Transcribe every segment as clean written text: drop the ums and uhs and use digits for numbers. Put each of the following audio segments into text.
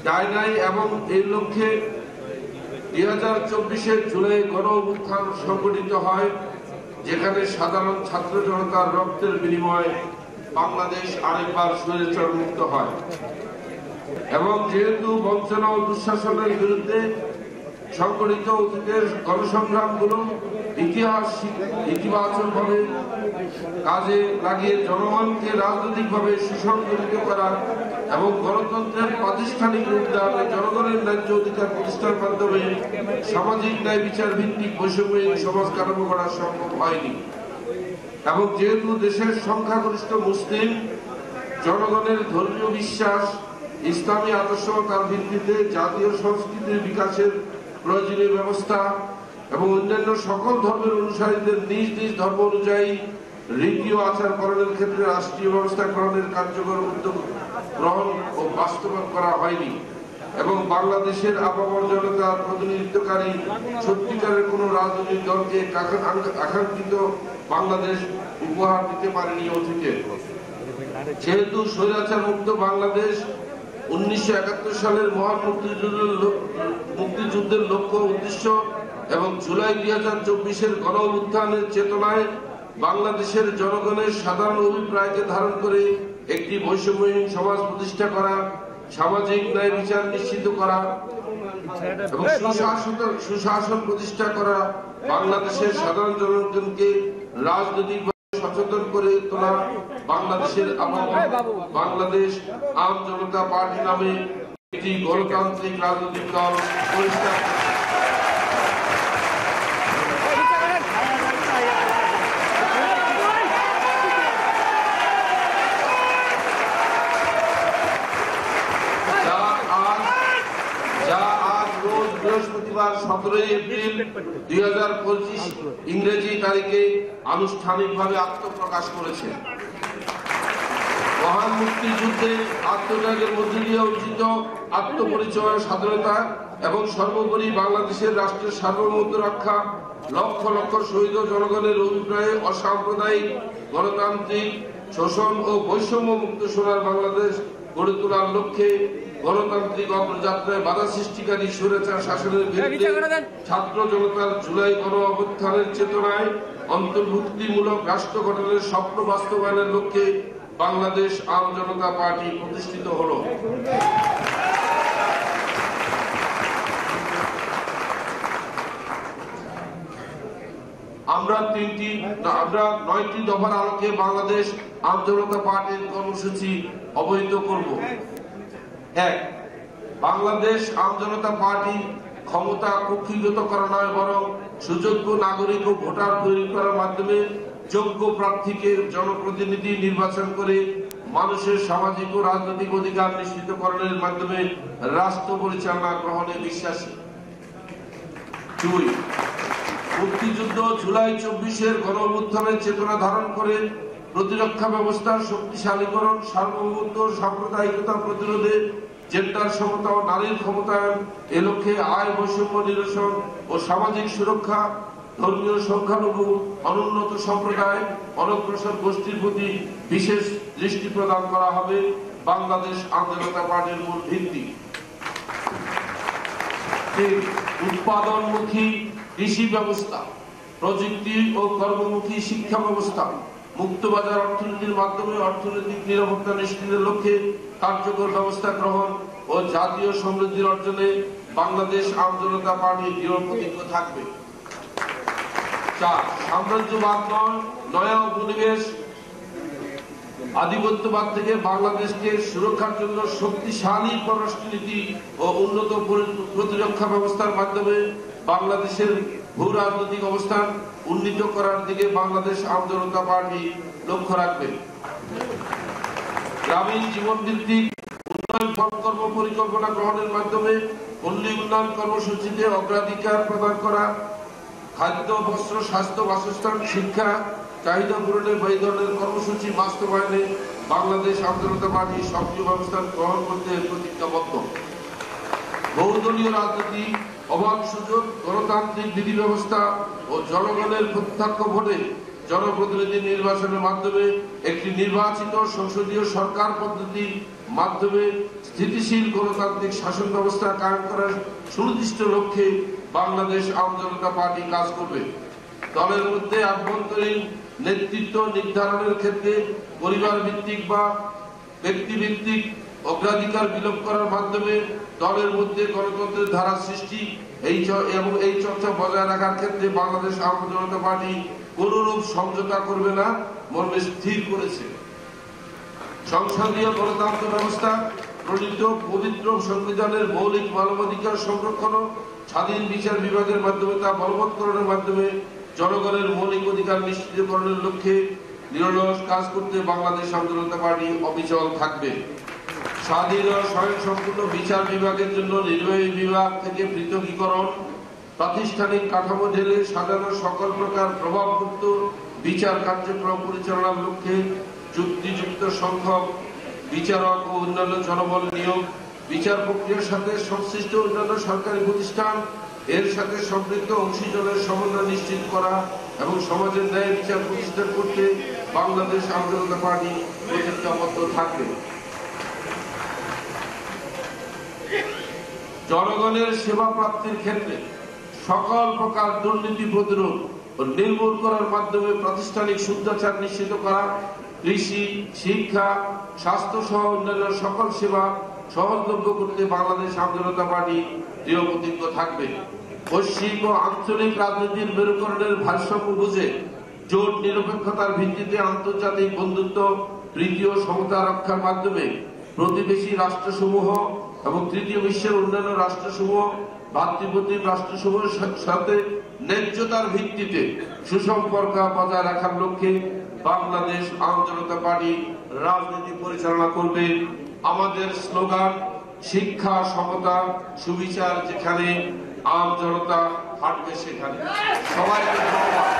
নাই এবং এই লক্ষ্যে 2024 জুলাই গণ অভ্যুত্থান সংগঠিত হয়, যেখানে সাধারণ ছাত্র জনতার রক্তের বিনিময়ে বাংলাদেশ আরেকবার স্বৈরাচার মুক্ত হয়। এবং যেহেতু বঞ্চনা ও দুঃশাসনের বিরুদ্ধে সংগঠিত অতীতের গণসংগ্রামগুলো ইতিবাচকভাবে কাজে লাগিয়ে জনগণকে রাজনৈতিকভাবে সুসংগঠিত করা এবং গণতন্ত্রের প্রাতিষ্ঠানিক রূপদানে জনগণের ন্যায্য অধিকার প্রতিষ্ঠার মাধ্যমে সামাজিক ন্যায় বিচার ভিত্তিক বৈষম্যহীন সমাজ কাঠামো করা সম্ভব হয়নি। এবং যেহেতু দেশের সংখ্যাগরিষ্ঠ মুসলিম জনগণের ধর্মীয় বিশ্বাস ইসলামী আদর্শতার ভিত্তিতে জাতীয় সংস্কৃতির বিকাশের প্রয়োজনীয় ব্যবস্থা এবং অন্যান্য সকল ধর্মের অনুসারীদের নিজ নিজ ধর্ম অনুযায়ী রীতি ও আচার পালনের ক্ষেত্রে রাষ্ট্রীয় ব্যবস্থা গ্রহণের কার্যকর উদ্যোগ গ্রহণ ও বাস্তবায়ন করা হয়নি এবং বাংলাদেশের আপামর জনতার প্রতিনিধিত্বকারী সত্যিকারের কোন রাজনৈতিক দলকে আকাঙ্ক্ষিত বাংলাদেশ উপহার দিতে পারেনি অতীতে। যেহেতু স্বৈরাচার মুক্ত বাংলাদেশ 1971 সালের মহান মুক্তিযুদ্ধের লক্ষ্য উদ্দেশ্য এবং জুলাই 2024 গণ অভ্যুত্থানের চেতনায় বাংলাদেশের জনগণের সাধারণ অভিপ্রায়কে ধারণ করে একটি বৈষম্যহীন সমাজ প্রতিষ্ঠা করা, সামাজিক ন্যায় বিচার নিশ্চিত করা এবং সুশাসন প্রতিষ্ঠা করা, বাংলাদেশের সাধারণ জনগণকে রাজনৈতিকভাবে সচেতন করে তোলা, বাংলাদেশ আম জনতা পার্টি নামে একটি গণতান্ত্রিক রাজনৈতিক দল পরিষ্কার বৃহস্পতিবার 17 এপ্রিল 2025 ইংরেজি তারিখে আনুষ্ঠানিকভাবে আত্মপ্রকাশ করেছে। মহান মুক্তিযুদ্ধে আত্মত্যাগের মধ্য দিয়ে অর্জিত আত্মপরিচয়, স্বাধীনতা এবং সর্বোপরি বাংলাদেশের রাষ্ট্রের সার্বভৌমত্ব রক্ষা, লক্ষ লক্ষ শহীদ জনগণের অভিপ্রায়ে অসাম্প্রদায়িক গণতান্ত্রিক শোষণ ও বৈষম্য মুক্ত সোনার বাংলাদেশ গড়ে তোলার লক্ষ্যে গণতান্ত্রিক অগ্রযাত্রায় বাধা সৃষ্টিকারী স্বৈরাচার শাসনের বিরুদ্ধে ছাত্র জনতার জুলাই গণ অভ্যুত্থানের চেতনায় অন্তর্ভুক্তিমূলক রাষ্ট্র গঠনের স্বপ্ন বাস্তবায়নের লক্ষ্যে বাংলাদেশ আম জনতা পার্টি প্রতিষ্ঠিত হল। আমরা 9টি দফার আলোকে বাংলাদেশ আম জনতা পার্টির কর্মসূচি অবহিত করব। 1. বাংলাদেশ আম জনতা পার্টি ক্ষমতা কক্ষিগত করা নয়, বরং সুযোগ্য নাগরিক ও ভোটার তৈরি করার মাধ্যমে যোগ্য প্রার্থীকে জনপ্রতিনিধি নির্বাচন করে মানুষের সামাজিক ও রাজনৈতিক অধিকার নিশ্চিতকরণের মাধ্যমে রাষ্ট্র পরিচালনা গ্রহণে বিশ্বাসী। 2. মুক্তিযুদ্ধ জুলাই 24 গণ অভ্যুত্থানের চেতনা ধারণ করে প্রতিরক্ষা ব্যবস্থার শক্তিশালীকরণ, সার্বভৌমত্ব, সাম্প্রদায়িকতা প্রতিরোধে, জেন্ডার সমতা ও নারীর ক্ষমতায়ন, এ লক্ষ্যে আয় বৈষম্য নিরসন ও সামাজিক সুরক্ষা, ধর্মীয় সংখ্যালঘু, অনুন্নত সম্প্রদায়, অনগ্রসর গোষ্ঠীর প্রতি বিশেষ দৃষ্টি প্রদান করা হবে বাংলাদেশ আম জনতা পার্টির মূল ভিত্তি। 3. উৎপাদনমুখী কৃষি ব্যবস্থা, প্রযুক্তি ও কর্মমুখী শিক্ষা ব্যবস্থা, মুক্তবাজার অর্থনীতির মাধ্যমে অর্থনৈতিক নিরাপত্তা নিশ্চিতের লক্ষ্যে কার্যকর ব্যবস্থা গ্রহণ ও জাতীয় সমৃদ্ধির অর্জনে বাংলাদেশ আম জনতা পার্টি দৃঢ় প্রতিজ্ঞ থাকবে। 4. সাম্রাজ্যবাদ নয়, নয়া উপনিবেশ আধিপত্যবাদ থেকে বাংলাদেশকে সুরক্ষার জন্য শক্তিশালী পররাষ্ট্রনীতি ও উন্নত প্রতিরক্ষা ব্যবস্থার মাধ্যমে বাংলাদেশের ভূ রাজনৈতিক অবস্থান উন্নীত করার দিকে বাংলাদেশ আম জনতা পার্টি লক্ষ্য রাখবে। গ্রামীণ জীবন ভিত্তিক উন্নয়ন কর্ম পরিকল্পনা গ্রহণের মাধ্যমে পল্লী উন্নয়ন কর্মসূচিতে অগ্রাধিকার প্রদান করা, খাদ্য, বস্ত্র, স্বাস্থ্য, বাসস্থান, শিক্ষা চাহিদা পূরণে এই ধরনের কর্মসূচি বাস্তবায়নে বাংলাদেশ আম জনতা পার্টি সক্রিয় ব্যবস্থা গ্রহণ করতে প্রতিজ্ঞাবদ্ধ। বহুদলীয় রাজনীতি, অবাধ সুযোগ, গণতান্ত্রিক বিধি ব্যবস্থা ও জনগণের প্রত্যক্ষ ভোটে জনপ্রতিনিধি নির্বাচনের মাধ্যমে একটি নির্বাচিত সংসদীয় সরকার পদ্ধতির মাধ্যমে স্থিতিশীল গণতান্ত্রিক শাসন ব্যবস্থা কায়েম করার সুনির্দিষ্ট লক্ষ্যে বাংলাদেশ আওয়ামী জনতা পার্টি কাজ করবে। দলের মধ্যে আভ্যন্তরীণ নেতৃত্ব নির্ধারণের ক্ষেত্রে পরিবার ভিত্তিক বা ব্যক্তি ভিত্তিক অগ্রাধিকার বিলোপ করার মাধ্যমে দলের মধ্যে গণতন্ত্রের ধারা সৃষ্টি এবং এই চর্চা বজায় রাখার ক্ষেত্রে বাংলাদেশ আওয়ামী জনতা পার্টি কোনরূপ সমঝোতা করবে না মর্মে স্থির করেছে। সংসদীয় গণতন্ত্র ব্যবস্থা প্রণীত পবিত্র সংবিধানের মৌলিক মানবাধিকার সংরক্ষণ ও স্বাধীন বিচার বিভাগের মাধ্যমে তা বলবৎকরণের মাধ্যমে জনগণের মৌলিক অধিকার নিশ্চিতকরণের লক্ষ্যে নিরলস কাজ করতে বাংলাদেশ আওয়ামী জনতা পার্টি অবিচল থাকবে। স্বাধীন ও স্বয়ংসম্পূর্ণ বিচার বিভাগের জন্য নির্বাহী বিভাগ থেকে পৃথকীকরণ, প্রাতিষ্ঠানিক কাঠামো ঢেলে সাজানো সকল প্রকার প্রভাবযুক্ত বিচার কার্যক্রম পরিচালনার লক্ষ্যে যুক্তিযুক্ত সংখ্যক বিচারক ও অন্যান্য জনবল নিয়োগ, বিচার প্রক্রিয়ার সাথে সংশ্লিষ্ট অন্যান্য সরকারি প্রতিষ্ঠান এর সাথে সম্পৃক্ত অংশীজনের সমন্বয় নিশ্চিত করা এবং সমাজের ন্যায় বিচার প্রতিষ্ঠা করতে বাংলাদেশ আওয়ামী জনতা পার্টি প্রতিজ্ঞাবদ্ধ থাকবে। জনগণের সেবা প্রাপ্তির ক্ষেত্রে সকল প্রকার দুর্নীতি প্রতিরোধ ও নির্মূল করার মাধ্যমে প্রাতিষ্ঠানিক শুদ্ধাচার নিশ্চিত করা, কৃষি, শিক্ষা, স্বাস্থ্য সহ অন্যান্য সকল সেবা সহজলভ্য করতে বাংলাদেশ আওয়ামী জনতা পার্টি দৃঢ় প্রতিজ্ঞ থাকবে। বৈশ্বিক ও আঞ্চলিক রাজনীতির মেরুকরণের ভারসাম্য বুঝে জোট নিরপেক্ষতার ভিত্তিতে আন্তর্জাতিক বন্ধুত্ব, প্রীতি ও সমতা রক্ষার মাধ্যমে প্রতিবেশী রাষ্ট্রসমূহ এবং তৃতীয় বিশ্বের অন্যান্য রাষ্ট্রসমূহ, ভাতৃপ্রতিম রাষ্ট্রসমূহের সাথে ন্যায্যতার ভিত্তিতে সুসম্পর্ক বজায় রাখার লক্ষ্যে বাংলাদেশ আওয়ামী জনতা পার্টি রাজনীতি পরিচালনা করবে। আমাদের স্লোগান শিক্ষা, সমতা, সুবিচার, যেখানে আওয়ামী জনতা হাঁটবে সেখানে। সবাইকে ধন্যবাদ।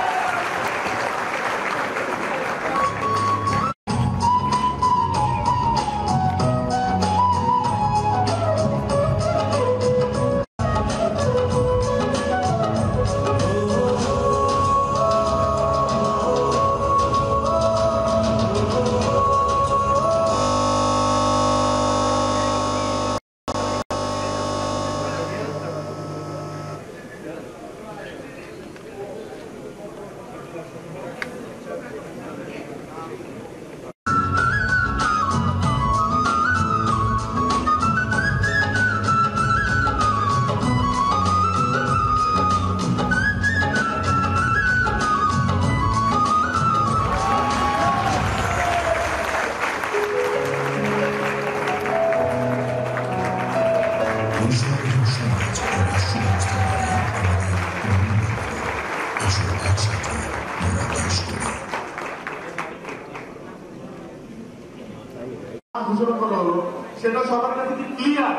ঘোষণা করা হলো সেটা সবার কাছে কি ক্লিয়ার?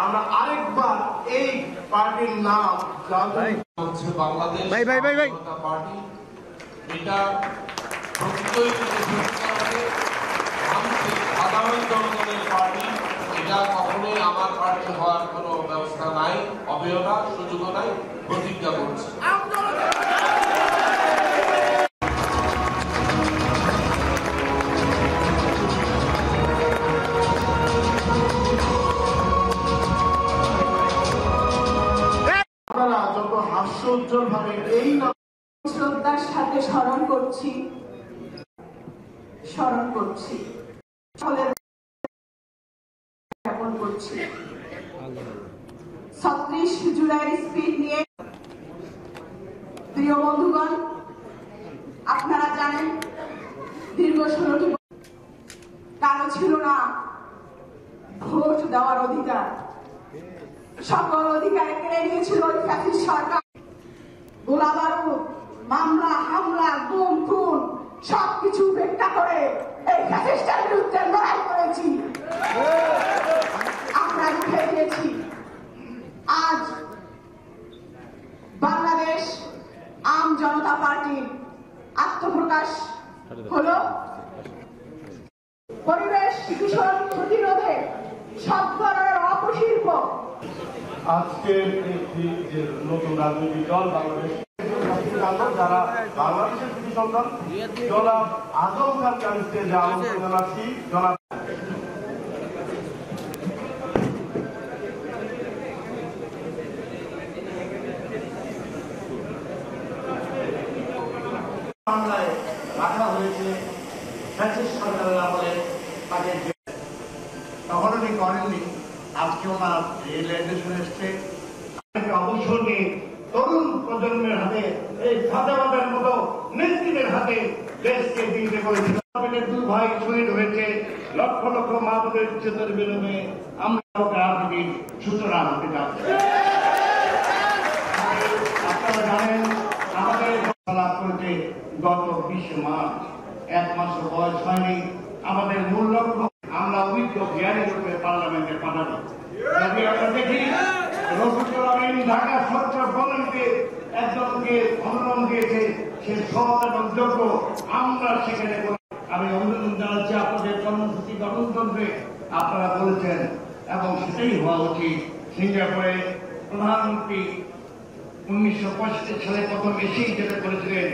আমরা আরেকবার এই পার্টির নাম হচ্ছে বাংলাদেশ পার্টি। এটা সাধারণ জনগণের পার্টি। এটা কখনোই আমার পার্টি হওয়ার কোনো ব্যবস্থা নাই, হবেও না, সুযোগও নাই। প্রতিজ্ঞা করছি। আপনারা যত হাস্যোজ্জ্বল ভাবে এই শ্রদ্ধার সাথে স্মরণ করছি জ্ঞাপন করছি। 36 জুলাইয়ের স্পিড নিয়ে প্রিয় বন্ধুগণ, আপনারা জানেন দীর্ঘ 16টি কারো ছিল না ভোট দেওয়ার অধিকার। সকল অধিকার কেড়ে নিয়েছিল ওই ফ্যাসিস্ট সরকার। গোলা বারুদ, মামলা, হামলা, গুম, খুন সবকিছু উপেক্ষা করে এই ফ্যাসিস্টের বিরুদ্ধে লড়াই করেছি। আমরা উঠে দিয়েছি। আজ বাংলাদেশ আওয়ামী জনতা পার্টির আত্মপ্রকাশ হলো পরিবেশ দূষণ প্রতিরোধে সব ধরনের অপশিল্প। আজকের যে নতুন রাজনৈতিক দল বাংলাদেশ জানবো যারা বাংলাদেশের কৃতি সন্তান জনাব আজম খান কামিজকে যে আমন্ত্রণ জানাচ্ছি। জনাব মামলায় রাখা হয়েছে ফ্যাসিস্ট সরকারের আমলে তাকে তখন উনি করেননি। আজকে ওনার এই লেজিসলেশন এসছে অবসর নিয়ে তরুণ প্রজন্মের হাতে এই ফাঁদাবাদের মতো নেতৃত্বের হাতে দেশকে দিতে করেছিল। দুই ভাই শহীদ হয়েছে, লক্ষ লক্ষ মা বোনের ইজ্জতের বিনিময়ে আমরা রাজনীতির সূচনা হতে যাচ্ছে। আপনারা জানেন আমাদের লাভ করেছে গত 20 মার্চ, 1 মাসের বয়স হয়নি। আমাদের মূল লক্ষ্য আমরা অভিজ্ঞ জ্ঞানী রূপে পার্লামেন্টে পাঠাবো। যদি আমরা দেখি রফিকুল আমিন ঢাকা সরকার বনানীতে একজনকে মনোনয়ন দিয়েছে, সে সৎ এবং যোগ্য, আমরা সেখানে আমি অভিনন্দন জানাচ্ছি আপনাদের কর্মসূচি গঠনতন্ত্রে আপনারা বলেছেন এবং সেটাই হওয়া উচিত। সিঙ্গাপুরে প্রধানমন্ত্রী 1965 সালে প্রথম এসেই যেটা করেছিলেন